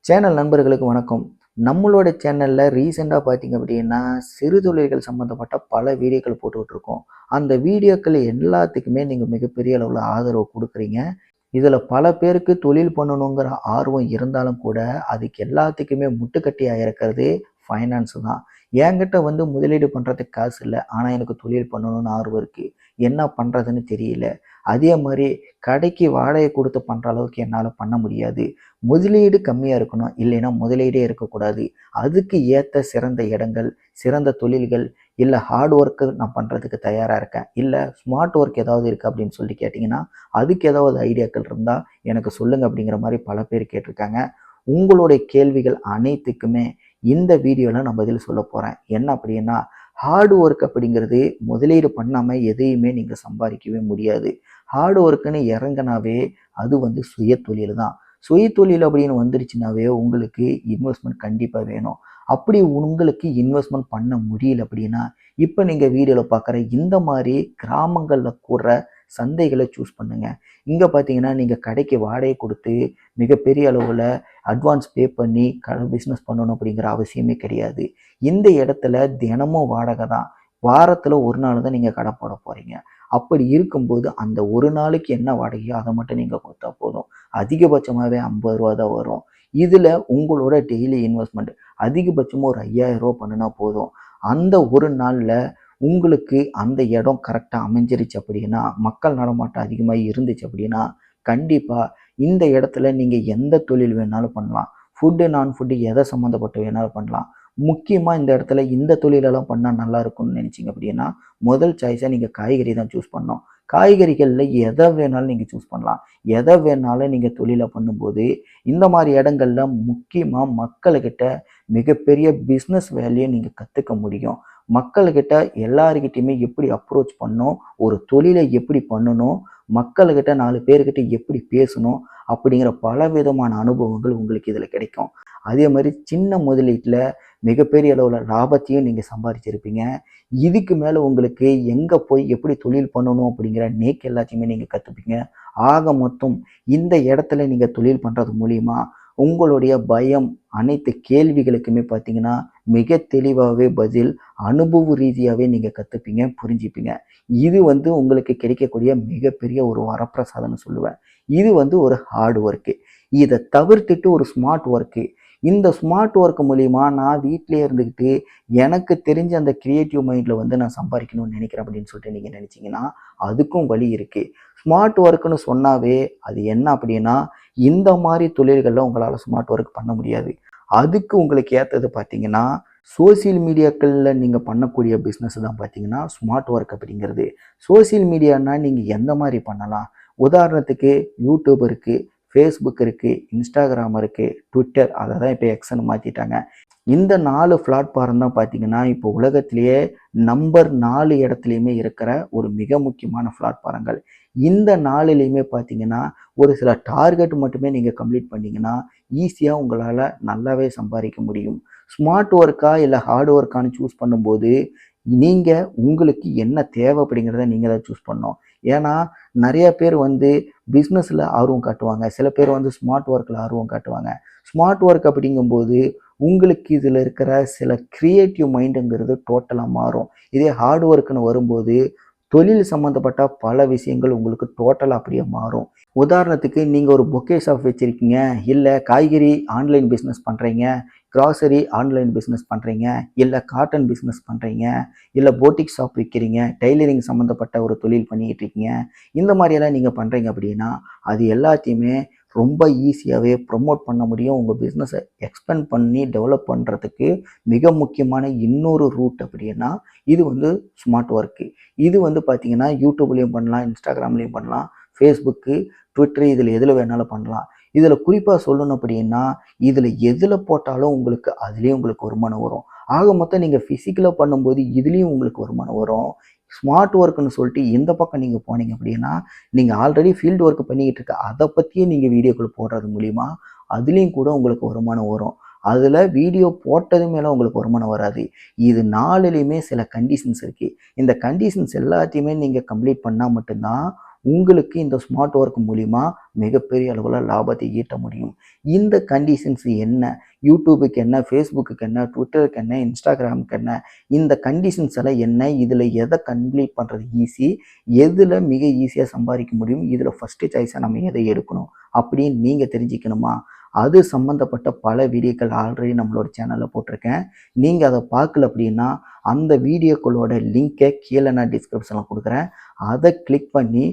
Channel நண்பர்களுக்கு வணக்கம். நம்மளோட சேனல்ல ரீசெண்டா பார்த்தீங்க அப்படின்னா, சிறு தொழில்கள் சம்மந்தப்பட்ட பல வீடியோக்கள் போட்டுக்கிட்டு இருக்கோம். அந்த வீடியோக்கள் எல்லாத்துக்குமே நீங்க மிகப்பெரிய அளவுல ஆதரவு குடுக்குறீங்க. இதுல பல பேருக்கு தொழில் பண்ணணுங்கிற ஆர்வம் இருந்தாலும் கூட, அதுக்கு எல்லாத்துக்குமே முட்டுக்கட்டையா இருக்கிறது ஃபைனான்ஸ் தான். என்கிட்ட வந்து முதலீடு பண்றதுக்கு காசு இல்ல. ஆனா எனக்கு தொழில் பண்ணணும்னு ஆர்வம் இருக்கு. என்ன பண்றதுன்னு தெரியல. அதே மாரி கடைக்கு வாடகை குடுத்து பண்ற அளவுக்கு என்னால பண்ண முடியாது. முதலீடு கம்மியா இருக்கணும். இல்லைன்னா முதலீடே இருக்கக்கூடாது. அதுக்கு ஏத்த சிறந்த இடங்கள், சிறந்த தொழில்கள், இல்ல ஹார்ட் ஒர்க் நான் பண்றதுக்கு தயாரா இருக்கேன். இல்ல ஸ்மார்ட் ஒர்க் ஏதாவது இருக்கு அப்படின்னு சொல்லி கேட்டீங்கன்னா, அதுக்கு ஏதாவது ஐடியாக்கள் இருந்தா எனக்கு சொல்லுங்க அப்படிங்கிற மாரி பல பேர் கேட்டிருக்காங்க. உங்களுடைய கேள்விகள் அனைத்துக்குமே இந்த வீடியோல நான் பதில் சொல்லப் போறேன். என்ன அப்படின்னா, ஹார்ட் ஒர்க் அப்படிங்கிறது முதலீடு பண்ணாம எதையுமே நீங்க சம்பாதிக்கவே முடியாது. ஹார்ட் ஒர்க்ன்னு இறங்குனாவே அது வந்து சுயதொழில் தான். சுயதொழில் அப்படின்னு வந்துருச்சுனாவே உங்களுக்கு இன்வெஸ்ட்மெண்ட் கண்டிப்பா வேணும். அப்படி உங்களுக்கு இன்வெஸ்ட்மெண்ட் பண்ண முடியல அப்படின்னா, இப்ப நீங்க வீடியோல பார்க்குற இந்த மாரி கிராமங்கள்ல கூடுற சந்தைகள சூஸ் பண்ணுங்க. இங்க பார்த்தீங்கன்னா, நீங்க கடைக்கு வாடகை குடுத்து மிகப்பெரிய அளவுல அட்வான்ஸ் பே பண்ணி கடை பிசினஸ் பண்ணணும் அப்படிங்கிற அவசியமே கிடையாது. இந்த இடத்துல தினமும் வாடகை தான். வாரத்துல 1 நாள் தான் நீங்க கடை போட போறீங்க. அப்படி இருக்கும்போது அந்த ஒரு நாளைக்கு என்ன வாடகையோ அத மட்டும் நீங்க குடுத்தா போதும். அதிகபட்சமாவே ரூ. 50 தான் வரும். இதுல உங்களோட டெய்லி இன்வெஸ்ட்மெண்ட் அதிகபட்சமா ஒரு ரூ. 5000 பண்ணுனா போதும். அந்த ஒரு நாள்ல உங்களுக்கு அந்த இடம் கரெக்டா அமைஞ்சிருச்சு அப்படின்னா, மக்கள் நடமாட்டம் அதிகமா இருந்துச்சு அப்படின்னா, கண்டிப்பா இந்த இடத்துல நீங்க எந்த தொழில் வேணாலும் பண்ணலாம். ஃபுட், நான் ஃபுட் எத சம்மந்தப்பட்டு வேணாலும் பண்ணலாம். முக்கியமா இந்த இடத்துல இந்த தொழிலெல்லாம் பண்ணா நல்லா இருக்கும்னு நினைச்சீங்க அப்படின்னா, முதல் சாய்ஸா நீங்க காய்கறி தான் சூஸ் பண்ணணும். காய்கறிகள்ல எத வேணாலும் நீங்க சூஸ் பண்ணலாம். எத வேணாலும் நீங்க தொழிலா பண்ணும்போது, இந்த மாரி இடங்கள்ல முக்கியமா மக்களுகிட்ட மிகப்பெரிய பிசினஸ் வேல்யூ நீங்க கத்துக்க முடியும். மக்கள்கிட்ட எல்லார்கிட்டயுமே எப்படி அப்ரோச் பண்ணணும், ஒரு தொழிலை எப்படி பண்ணணும், மக்கள்கிட்ட 4 பேர்கிட்ட எப்படி பேசணும், அப்படிங்கிற பலவிதமான அனுபவங்கள் உங்களுக்கு இதுல கிடைக்கும். அதே மாரி சின்ன முதலீட்டுல மிகப்பெரிய அளவுல லாபத்தையும் நீங்க சம்பாதிச்சிருப்பீங்க. இதுக்கு மேல உங்களுக்கு எங்க போய் எப்படி தொழில் பண்ணணும் அப்படிங்கிற நேக் எல்லாத்தையுமே நீங்க கத்துப்பீங்க. ஆக மொத்தம் இந்த இடத்துல நீங்க தொழில் பண்றது மூலியமா உங்களுடைய பயம் அனைத்து கேள்விகளுக்குமே பார்த்தீங்கன்னா, மிக தெளிவாவே பதில் அனுபவ ரீதியாவே நீங்க கத்துப்பீங்க, புரிஞ்சுப்பீங்க. இது வந்து உங்களுக்கு கிடைக்கக்கூடிய மிகப்பெரிய ஒரு வரப்பிரசாதம்னு சொல்லுவேன். இது வந்து ஒரு ஹார்ட் ஒர்க்கு. இத தவிர்த்துட்டு ஒரு ஸ்மார்ட் ஒர்க்கு. இந்த ஸ்மார்ட் ஒர்க் மூலியமா நான் வீட்லயே இருந்துகிட்டு எனக்கு தெரிஞ்ச அந்த கிரியேட்டிவ் மைண்ட்ல வந்து நான் சம்பாதிக்கணும்னு நினைக்கிறேன் அப்படின்னு சொல்லிட்டு நீங்க நினைச்சீங்கன்னா, அதுக்கும் வழி இருக்கு. ஸ்மார்ட் ஒர்க்ன்னு சொன்னாவே அது என்ன அப்படின்னா, இந்த மாரி தொழில்கள்ல உங்களால ஸ்மார்ட் ஒர்க் பண்ண முடியாது. அதுக்கு உங்களுக்கு ஏத்தது பார்த்தீங்கன்னா, சோசியல் மீடியாக்கள்ல நீங்க பண்ணக்கூடிய பிசினஸ் தான் பார்த்தீங்கன்னா, ஸ்மார்ட் ஒர்க் அப்படிங்கிறது. சோசியல் மீடியான்னா நீங்க எந்த மாரி பண்ணலாம்? உதாரணத்துக்கு YouTube இருக்கு, Facebook இருக்கு, Instagram இருக்கு, Twitter அத தான் இப்ப Xன்னு மாத்திட்டாங்க. இந்த 4 பிளாட்ஃபார்ம் தான் பார்த்தீங்கன்னா, இப்போ உலகத்திலேயே நம்பர் 4 இடத்துலயுமே இருக்கிற ஒரு மிக முக்கியமான பிளாட்ஃபாரங்கள். இந்த 4லயுமே பார்த்தீங்கன்னா, ஒரு சில டார்கெட் மட்டுமே நீங்க கம்ப்ளீட் பண்ணீங்கன்னா, ஈஸியா உங்களால நல்லாவே சம்பாதிக்க முடியும். ஸ்மார்ட் ஒர்க்கா இல்ல ஹார்ட் ஒர்க்கான்னு சூஸ் பண்ணும்போது, நீங்க உங்களுக்கு என்ன தேவை அப்படிங்கிறத நீங்க தான் சூஸ் பண்ணணும். ஏன்னா, நெறைய பேர் வந்து பிசினஸ்ல ஆர்வம் காட்டுவாங்க. சில பேர் வந்து ஸ்மார்ட் ஒர்க்ல ஆர்வம் காட்டுவாங்க. ஸ்மார்ட் ஒர்க் அப்படிங்கும்போது உங்களுக்கு இதில் இருக்கிற சில கிரியேட்டிவ் மைண்டுங்கிறது டோட்டலாக மாறும். இதே ஹார்ட் ஒர்க்குன்னு வரும்போது தொழில் சம்மந்தப்பட்ட பல விஷயங்கள் உங்களுக்கு டோட்டலாக அப்படியே மாறும். உதாரணத்துக்கு நீங்கள் ஒரு பொக்கே ஷாப் வச்சுருக்கீங்க, இல்லை காய்கறி ஆன்லைன் பிஸ்னஸ் பண்ணுறீங்க, கிராசரி ஆன்லைன் பிஸ்னஸ் பண்ணுறீங்க, இல்லை காட்டன் பிஸ்னஸ் பண்ணுறீங்க, இல்லை போட்டிக் ஷாப் விற்கிறீங்க, டெய்லரிங் சம்மந்தப்பட்ட ஒரு தொழில் பண்ணிக்கிட்டு இருக்கீங்க. இந்த மாதிரியெல்லாம் நீங்கள் பண்ணுறீங்க அப்படின்னா அது எல்லாத்தையுமே ரொம்ப ஈஸியாகவே ப்ரொமோட் பண்ண முடியும். உங்கள் பிஸ்னஸை எக்ஸ்பேண்ட் பண்ணி டெவலப் பண்ணுறதுக்கு மிக முக்கியமான இன்னொரு ரூட் அப்படின்னா இது வந்து ஸ்மார்ட் ஒர்க்கு. இது வந்து பார்த்தீங்கன்னா யூடியூப்லேயும் பண்ணலாம், இன்ஸ்டாகிராம்லேயும் பண்ணலாம், ஃபேஸ்புக்கு, ட்விட்டரு இதில் எதில் வேணாலும் பண்ணலாம். இதில் குறிப்பாக சொல்லணும் அப்படின்னா இதில் எதில் போட்டாலும் உங்களுக்கு அதுலேயும் உங்களுக்கு வருமானம் வரும். ஆக மொத்தம் நீங்கள் ஃபிசிக்கலாக பண்ணும்போது இதுலேயும் உங்களுக்கு வருமானம் வரும். ஸ்மார்ட் ஒர்க்குன்னு சொல்லிட்டு இந்த பக்கம் நீங்கள் போனீங்க அப்படின்னா நீங்கள் ஆல்ரெடி ஃபீல்டு ஒர்க் பண்ணிக்கிட்டு இருக்க அதை பற்றியே நீங்கள் வீடியோக்கள் போடுறது மூலிமா அதுலேயும் கூட உங்களுக்கு வருமானம் வரும். அதில் வீடியோ போட்டது மேலே உங்களுக்கு வருமானம் வராது. இது 4லையுமே சில கண்டிஷன்ஸ் இருக்குது. இந்த கண்டிஷன்ஸ் எல்லாத்தையுமே நீங்கள் கம்ப்ளீட் பண்ணால் மட்டும்தான் உங்களுக்கு இந்த ஸ்மார்ட் ஒர்க் மூலிமா மிகப்பெரிய அளவில் லாபத்தை ஈட்ட முடியும். இந்த கண்டிஷன்ஸ் என்ன? யூடியூபுக்கு என்ன, ஃபேஸ்புக்கு என்ன, ட்விட்டருக்கு என்ன, இன்ஸ்டாகிராமுக்கு என்ன, இந்த கண்டிஷன்ஸ் எல்லாம் என்ன? இதில் எதை கம்ப்ளீட் பண்ணுறது ஈஸி, எதில் மிக ஈஸியாக சம்பாதிக்க முடியும், இதில் ஃபஸ்ட்டு சாய்ஸாக நம்ம எதை எடுக்கணும் அப்படின்னு நீங்கள் தெரிஞ்சுக்கணுமா? அது சம்மந்தப்பட்ட பல வீடியோக்கள் ஆல்ரெடி நம்மளோட சேனலில் போட்டிருக்கேன். நீங்கள் அதை பார்க்கல அப்படின்னா அந்த வீடியோக்களோட லிங்கை கீழே நான் டிஸ்கிரிப்ஷனில் கொடுக்குறேன். அதை கிளிக் பண்ணி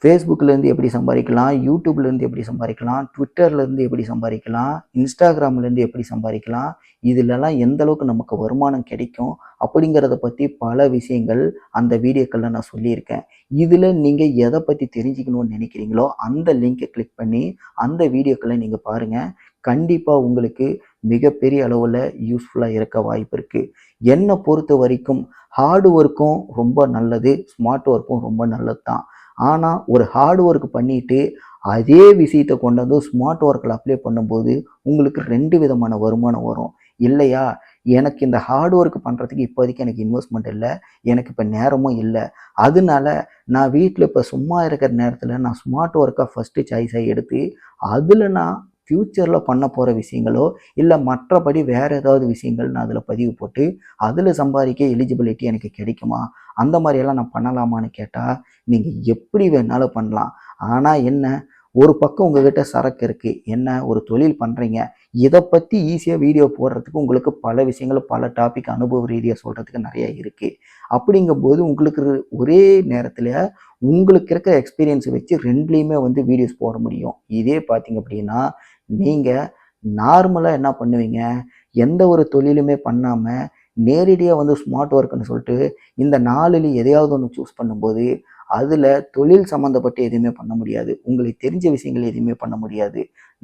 ஃபேஸ்புக்லேருந்து எப்படி சம்பாதிக்கலாம், யூடியூப்லேருந்து எப்படி சம்பாதிக்கலாம், ட்விட்டர்லேருந்து எப்படி சம்பாதிக்கலாம், இன்ஸ்டாகிராம்லேருந்து எப்படி சம்பாதிக்கலாம், இதிலெல்லாம் எந்த அளவுக்கு நமக்கு வருமானம் கிடைக்கும் அப்படிங்கிறத பற்றி பல விஷயங்கள் அந்த வீடியோக்களில் நான் சொல்லியிருக்கேன். இதில் நீங்கள் எதை பற்றி தெரிஞ்சுக்கணும்னு நினைக்கிறீங்களோ அந்த லிங்கை கிளிக் பண்ணி அந்த வீடியோக்களை நீங்கள் பாருங்கள். கண்டிப்பாக உங்களுக்கு மிகப்பெரிய அளவில் யூஸ்ஃபுல்லாக இருக்க வாய்ப்பு இருக்குது. என்னை பொறுத்த வரைக்கும் ஹார்டு ஒர்க்கும் ரொம்ப நல்லது, ஸ்மார்ட் ஒர்க்கும் ரொம்ப நல்லது தான். ஆனால் ஒரு ஹார்ட் ஒர்க் பண்ணிவிட்டு அதே விஷயத்தை கொண்டு வந்து ஸ்மார்ட் ஒர்க்கில் அப்ளை பண்ணும்போது உங்களுக்கு 2 விதமான வருமானம் வரும் இல்லையா? எனக்கு இந்த ஹார்ட் ஒர்க் பண்ணுறதுக்கு இப்போதைக்கு எனக்கு இன்வெஸ்ட்மெண்ட் இல்லை, எனக்கு இப்போ நேரமும் இல்லை, அதனால நான் வீட்டில் இப்போ சும்மா இருக்கிற நேரத்தில் நான் ஸ்மார்ட் ஒர்க்காக ஃபஸ்ட்டு சாய்ஸாக எடுத்து அதில் நான் ஃப்யூச்சரில் பண்ண போகிற விஷயங்களோ இல்லை மற்றபடி வேறு ஏதாவது விஷயங்கள் நான் அதில் பதிவு போட்டு அதில் சம்பாதிக்க எலிஜிபிலிட்டி எனக்கு கிடைக்குமா, அந்த மாதிரியெல்லாம் நான் பண்ணலாமான்னு கேட்டால் நீங்கள் எப்படி வேணாலும் பண்ணலாம். ஆனால் என்ன, ஒரு பக்கம் உங்ககிட்ட சரக்கு இருக்குது, என்ன ஒரு தொழில் பண்ணுறீங்க, இதை பற்றி ஈஸியாக வீடியோ போடுறதுக்கு உங்களுக்கு பல விஷயங்கள் பல டாபிக் அனுபவ ரீதியாக சொல்கிறதுக்கு நிறையா இருக்குது. அப்படிங்கும்போது உங்களுக்கு ஒரே நேரத்தில் உங்களுக்கு இருக்கிற எக்ஸ்பீரியன்ஸை வச்சு 2லேயுமே வந்து வீடியோஸ் போட முடியும். இதே பார்த்திங்க அப்படின்னா நீங்கள் நார்மலாக என்ன பண்ணுவீங்க, எந்த ஒரு தொழிலுமே பண்ணாமல் நேரடியாக வந்து ஸ்மார்ட் ஒர்க்குன்னு சொல்லிட்டு இந்த 4ல் எதையாவது ஒன்று சூஸ் பண்ணும்போது அதில் தொழில் சம்மந்தப்பட்டு எதுவுமே பண்ண முடியாது, உங்களுக்கு தெரிஞ்ச விஷயங்கள் எதுவுமே பண்ண முடியாது.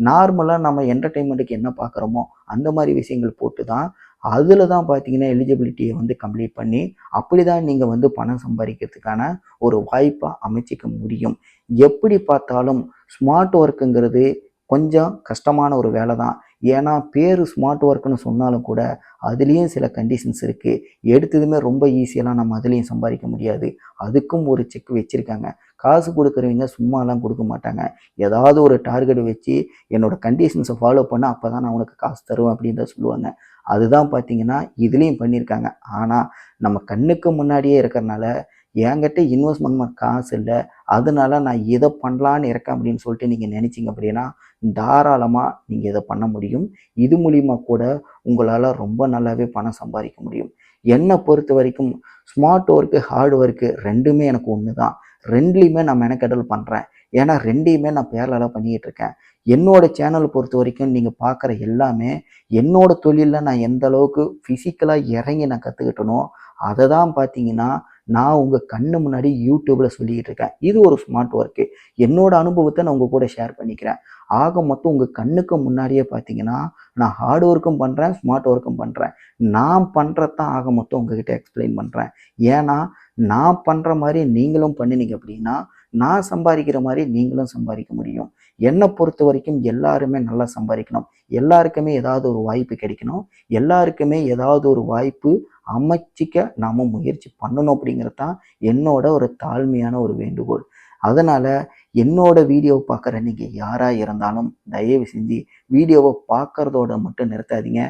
நார்மலாக நம்ம என்டர்டெயின்மெண்ட்டுக்கு என்ன பார்க்குறோமோ அந்த மாதிரி விஷயங்கள் போட்டு தான் அதில் தான் பார்த்தீங்கன்னா எலிஜிபிலிட்டியை வந்து கம்ப்ளீட் பண்ணி அப்படி தான் நீங்கள் வந்து பணம் சம்பாதிக்கிறதுக்கான ஒரு வாய்ப்பாக அமைச்சிக்க முடியும். எப்படி பார்த்தாலும் ஸ்மார்ட் ஒர்க்குங்கிறது கொஞ்சம் கஷ்டமான ஒரு வேலை தான். ஏன்னா பேர் ஸ்மார்ட் ஒர்க்குன்னு சொன்னாலும் கூட அதுலேயும் சில கண்டிஷன்ஸ் இருக்குது. எடுத்ததுமே ரொம்ப ஈஸியெல்லாம் நம்ம அதுலேயும் சம்பாதிக்க முடியாது. அதுக்கும் ஒரு செக் வச்சுருக்காங்க. காசு கொடுக்குறவங்க சும்மாலாம் கொடுக்க மாட்டாங்க. ஏதாவது ஒரு டார்கெட் வச்சு என்னோடய கண்டிஷன்ஸை ஃபாலோ பண்ண அப்போ தான் நான் உனக்கு காசு தருவேன் அப்படின்னு தான் சொல்லுவாங்க. அதுதான் பார்த்தீங்கன்னா இதுலேயும் பண்ணியிருக்காங்க. ஆனால் நம்ம கண்ணுக்கு முன்னாடியே இருக்கிறனால என்கிட்ட இன்வெஸ்ட்மெண்ட் காசு இல்லை, அதனால நான் இதை பண்ணலான்னு இருக்கேன் அப்படின்னு சொல்லிட்டு நீங்கள் நினச்சிங்க அப்படின்னா தாராளமாக நீங்கள் இதை பண்ண முடியும். இது மூலிமா கூட உங்களால் ரொம்ப நல்லாவே பணம் சம்பாதிக்க முடியும். என்னை பொறுத்த வரைக்கும் ஸ்மார்ட் ஒர்க்கு ஹார்ட் ஒர்க்கு 2மே எனக்கு ஒன்று தான். 2லேயுமே நான் மெனக்கெடல் பண்ணுறேன். ஏன்னா 2யுமே நான் பேரலாக பண்ணிக்கிட்டு இருக்கேன். என்னோடய சேனலை பொறுத்த வரைக்கும் நீங்கள் பார்க்குற எல்லாமே என்னோடய தொழிலில் நான் எந்த அளவுக்கு ஃபிசிக்கலாக இறங்கி நான் கற்றுக்கிட்டனோ அதை தான் பார்த்தீங்கன்னா நான் உங்கள் கண்ணு முன்னாடி யூடியூப்பில் சொல்லிக்கிட்டு இருக்கேன். இது ஒரு ஸ்மார்ட் ஒர்க்கு. என்னோடய அனுபவத்தை நான் உங்கள் கூட ஷேர் பண்ணிக்கிறேன். ஆக மொத்தம் உங்கள் கண்ணுக்கு முன்னாடியே பார்த்தீங்கன்னா நான் ஹார்ட் ஒர்க்கும் பண்ணுறேன், ஸ்மார்ட் ஒர்க்கும் பண்ணுறேன். நான் பண்ணுறது தான் ஆக மொத்தம் உங்ககிட்ட எக்ஸ்பிளைன் பண்ணுறேன். ஏன்னா நான் பண்ணுற மாதிரி நீங்களும் பண்ணினீங்க அப்படின்னா நான் சம்பாதிக்கிற மாதிரி நீங்களும் சம்பாதிக்க முடியும். என்னை பொறுத்த வரைக்கும் எல்லாருமே நல்லா சம்பாதிக்கணும், எல்லாருக்குமே ஏதாவது ஒரு வாய்ப்பு கிடைக்கணும், எல்லாருக்குமே ஏதாவது ஒரு வாய்ப்பு அமைச்சிக்க நாம் முயற்சி பண்ணணும் அப்படிங்கிறது தான் என்னோட ஒரு தாழ்மையான ஒரு வேண்டுகோள். அதனால் என்னோட வீடியோவை பார்க்குற நீங்கள் யாராக இருந்தாலும் தயவு செஞ்சு வீடியோவை பார்க்குறதோட மட்டும் நிறுத்தாதீங்க.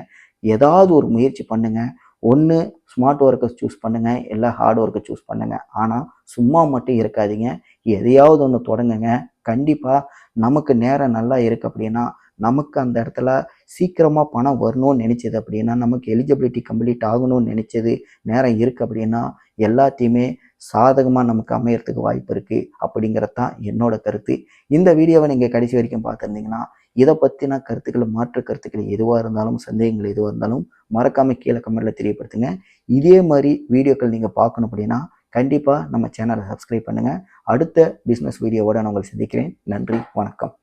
ஏதாவது ஒரு முயற்சி பண்ணுங்கள். ஒன்று ஸ்மார்ட் ஒர்க்கை சூஸ் பண்ணுங்கள், இல்லை ஹார்ட் ஒர்க்கை சூஸ் பண்ணுங்கள். ஆனால் சும்மா மட்டும் இருக்காதீங்க, எதையாவது ஒன்று தொடங்குங்க. கண்டிப்பாக நமக்கு நேரம் நல்லா இருக்குது அப்படின்னா நமக்கு அந்த இடத்துல சீக்கிரமாக பணம் வரணும்னு நினச்சது அப்படின்னா நமக்கு எலிஜிபிலிட்டி கம்ப்ளீட் ஆகணும்னு நினச்சது நேரம் இருக்குது அப்படின்னா எல்லாத்தையுமே சாதகமாக நமக்கு அமையறதுக்கு வாய்ப்பு இருக்குது அப்படிங்கிறது தான் என்னோட கருத்து. இந்த வீடியோவை நீங்கள் கடைசி வரைக்கும் பார்த்துருந்தீங்கன்னா இதை பற்றின கருத்துக்கள் மாற்று கருத்துக்கள் எதுவாக இருந்தாலும் சந்தேகங்கள் எதுவாக இருந்தாலும் மறக்காமல் கீழே கமெண்ட்டில் தெரியப்படுத்துங்க. இதே மாதிரி வீடியோக்கள் நீங்கள் பார்க்கணும் அப்படின்னா கண்டிப்பாக நம்ம சேனலை சப்ஸ்கிரைப் பண்ணுங்கள். அடுத்த பிஸ்னஸ் வீடியோவோட நான் உங்களை சந்திக்கிறேன். நன்றி, வணக்கம்.